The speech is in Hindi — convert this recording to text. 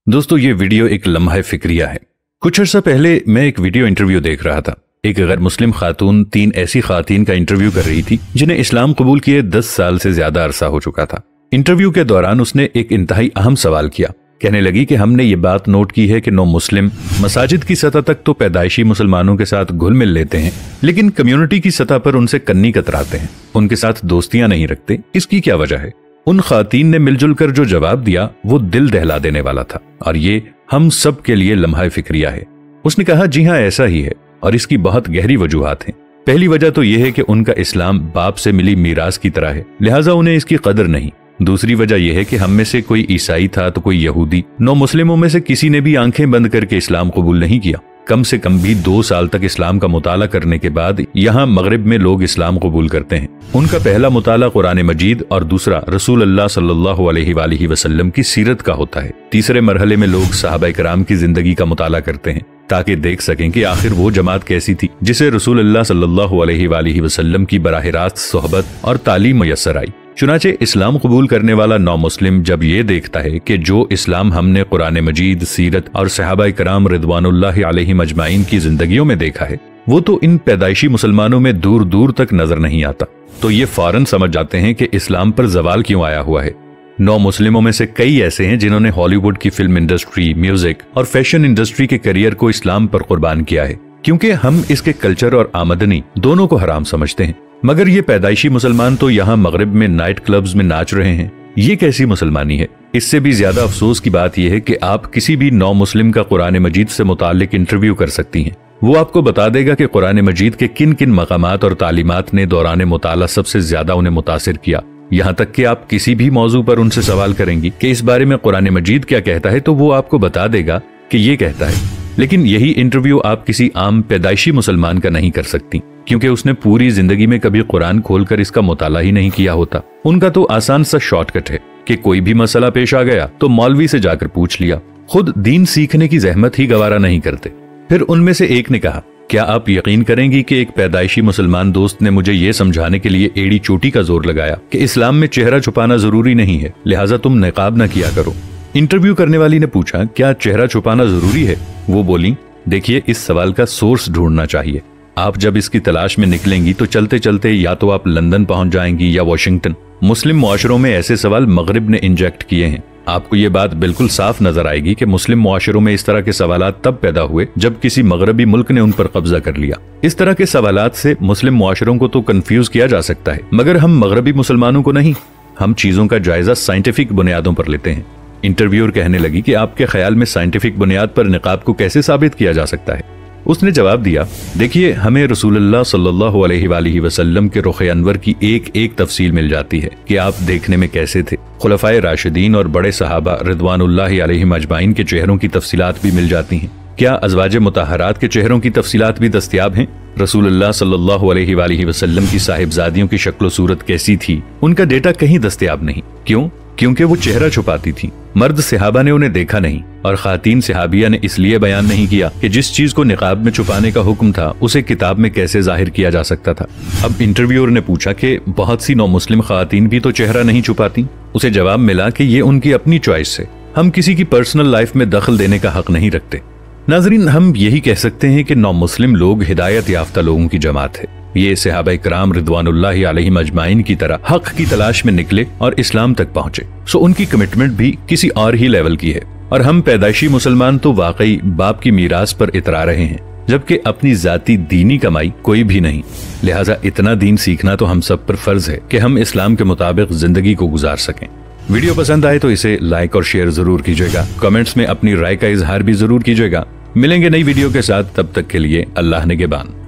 दोस्तों ये वीडियो एक लम्हा फिक्रिया है। कुछ अर्सा पहले मैं एक वीडियो इंटरव्यू देख रहा था। एक गैर मुस्लिम खातून 3 ऐसी खातून का इंटरव्यू कर रही थी जिन्हें इस्लाम कबूल किए 10 साल से ज्यादा अरसा हो चुका था। इंटरव्यू के दौरान उसने एक इंतहाई अहम सवाल किया। कहने लगी कि हमने ये बात नोट की है कि नौ मुस्लिम मसाजिद की सतह तक तो पैदाइशी मुसलमानों के साथ घुल मिल लेते हैं, लेकिन कम्युनिटी की सतह पर उनसे कन्नी कतराते हैं, उनके साथ दोस्तियां नहीं रखते। इसकी क्या वजह है? उन खातीन ने मिलजुल कर जो जवाब दिया वो दिल दहला देने वाला था और ये हम सब के लिए लम्हा फिक्रिया है। उसने कहा, जी हाँ ऐसा ही है और इसकी बहुत गहरी वजूहात हैं। पहली वजह तो यह है कि उनका इस्लाम बाप से मिली मीरास की तरह है, लिहाजा उन्हें इसकी कदर नहीं। दूसरी वजह यह है कि हम में से कोई ईसाई था तो कोई यहूदी। 9 मुस्लिमों में से किसी ने भी आंखें बंद करके इस्लाम कबूल नहीं किया। कम से कम भी 2 साल तक इस्लाम का मुताला करने के बाद यहाँ मगरिब में लोग इस्लाम कबूल करते हैं। उनका पहला मुताला कुरान मजीद और दूसरा रसूल अल्लाह सल्लल्लाहु अलैहि वसल्लम की सीरत का होता है। तीसरे मरहले में लोग सहाबा कराम की जिंदगी का मुताला करते हैं ताकि देख सकें कि आखिर वो जमात कैसी थी जिसे रसूल अल्लाह सल्लल्लाहु अलैहि वसल्लम की बराह रास्त सोहबत और तालीम मयस्सर आई। चुनाचे इस्लाम कबूल करने वाला नौ मुस्लिम जब ये देखता है कि जो इस्लाम हमने कुरान मजीद, सीरत और सहाबा कराम रिदवानुल्लाहि अलैहिम अजमाइन की जिंदगियों में देखा है, वो तो इन पैदाइशी मुसलमानों में दूर दूर तक नजर नहीं आता, तो ये फौरन समझ जाते हैं कि इस्लाम पर जवाल क्यों आया हुआ है। 9 मुस्लिमों में से कई ऐसे हैं जिन्होंने हॉलीवुड की फिल्म इंडस्ट्री, म्यूजिक और फैशन इंडस्ट्री के करियर को इस्लाम पर कुर्बान किया है, क्योंकि हम इसके कल्चर और आमदनी दोनों को हराम समझते हैं। मगर ये पैदाइशी मुसलमान तो यहाँ मगरिब में नाइट क्लब्स में नाच रहे हैं। ये कैसी मुसलमानी है? इससे भी ज्यादा अफसोस की बात यह है कि आप किसी भी 9 मुस्लिम का कुरान मजीद से मुतालिक इंटरव्यू कर सकती हैं। वो आपको बता देगा कि कुरान मजीद के किन किन मकामात और तालीमात ने दौरान मुताला सबसे ज्यादा उन्हें मुतासिर किया। यहाँ तक कि आप किसी भी मौजू पर उनसे सवाल करेंगी कि इस बारे में कुरान मजीद क्या कहता है, तो वो आपको बता देगा कि ये कहता है। लेकिन यही इंटरव्यू आप किसी आम पैदाइशी मुसलमान का नहीं कर सकती, क्योंकि उसने पूरी जिंदगी में कभी कुरान खोलकर इसका मुताला ही नहीं किया होता। उनका तो आसान सा शॉर्टकट है कि कोई भी मसला पेश आ गया तो मौलवी से जाकर पूछ लिया, खुद दीन सीखने की जहमत ही गवारा नहीं करते। फिर उनमें से एक ने कहा, क्या आप यकीन करेंगी कि एक पैदाइशी मुसलमान दोस्त ने मुझे ये समझाने के लिए एड़ी चोटी का जोर लगाया कि इस्लाम में चेहरा छुपाना जरूरी नहीं है, लिहाजा तुम निकाब न किया करो। इंटरव्यू करने वाली ने पूछा, क्या चेहरा छुपाना जरूरी है? वो बोली, देखिए इस सवाल का सोर्स ढूंढना चाहिए। आप जब इसकी तलाश में निकलेंगी तो चलते चलते या तो आप लंदन पहुंच जाएंगी या वॉशिंगटन। मुस्लिम मुआशरों में ऐसे सवाल मगरिब ने इंजेक्ट किए हैं। आपको ये बात बिल्कुल साफ नजर आएगी कि मुस्लिम मुआशरों में इस तरह के सवालात तब पैदा हुए जब किसी मगरबी मुल्क ने उन पर कब्जा कर लिया। इस तरह के सवालात से मुस्लिम मुआशरों को तो कंफ्यूज किया जा सकता है, मगर हम मगरबी मुसलमानों को नहीं। हम चीजों का जायजा साइंटिफिक बुनियादों पर लेते हैं। इंटरव्यूअर कहने लगी कि आपके ख्याल में साइंटिफिक बुनियाद पर निकाब को कैसे साबित किया जा सकता है? उसने जवाब दिया, देखिए हमें रसूलुल्लाह सल्लल्लाहु अलैहि वसल्लम के रुख अनवर की एक एक तफसील मिल जाती है कि आप देखने में कैसे थे। खुलफाए राशिदीन और बड़े सहाबा रिदवानुल्लाहि अलैहिम अजमाइन के चेहरों की तफसीलात भी मिल जाती हैं। क्या अज़वाज मुतहरात के चेहरों की तफसीलात भी दस्तयाब हैं? रसूलुल्लाह सल्लल्लाहु अलैहि वसल्लम की साहिबजादियों की शक्ल सूरत कैसी थी? उनका डेटा कहीं दस्तयाब नहीं। क्यों? क्योंकि वो चेहरा छुपाती थी। मर्द सहाबा ने उन्हें देखा नहीं और खातीन सहाबिया ने इसलिए बयान नहीं किया कि जिस चीज को निकाब में छुपाने का हुक्म था उसे किताब में कैसे जाहिर किया जा सकता था। अब इंटरव्यूअर ने पूछा कि बहुत सी नौ मुस्लिम खातीन भी तो चेहरा नहीं छुपाती। उसे जवाब मिला कि ये उनकी अपनी चॉइस है, हम किसी की पर्सनल लाइफ में दखल देने का हक नहीं रखते। नाजरीन, हम यही कह सकते हैं कि नौ मुस्लिम लोग हिदायत याफ्ता लोगों की जमात है। ये सहाबा कराम रिदवानुल्लाहि अलैहिम अजमाइन की तरह हक की तलाश में निकले और इस्लाम तक पहुंचे। सो उनकी कमिटमेंट भी किसी और ही लेवल की है और हम पैदाइशी मुसलमान तो वाकई बाप की मीरास पर इतरा रहे हैं, जबकि अपनी जाती दीनी कमाई कोई भी नहीं। लिहाजा इतना दीन सीखना तो हम सब पर फर्ज है कि हम इस्लाम के मुताबिक जिंदगी को गुजार सकें। वीडियो पसंद आए तो इसे लाइक और शेयर जरूर कीजिएगा। कमेंट्स में अपनी राय का इजहार भी जरूर कीजिएगा। मिलेंगे नई वीडियो के साथ, तब तक के लिए अल्लाह निगहबान।